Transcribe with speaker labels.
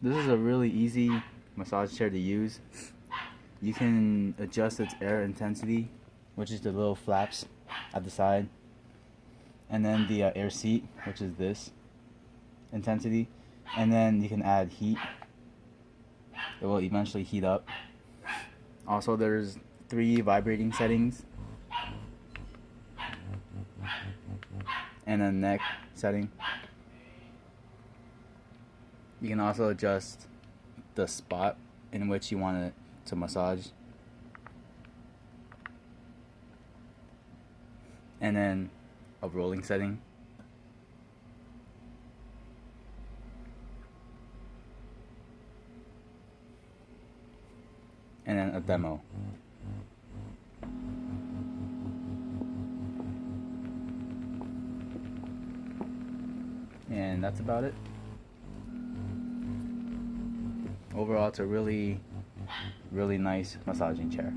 Speaker 1: This is a really easy massage chair to use. You can adjust its air intensity, which is the little flaps at the side, and then the air seat, which is this intensity, and then you can add heat. It will eventually heat up. Also, there's 3 vibrating settings and a neck setting. You can also adjust the spot in which you want it to massage, and then a rolling setting. And then a demo. And that's about it. Overall, it's a really nice massaging chair.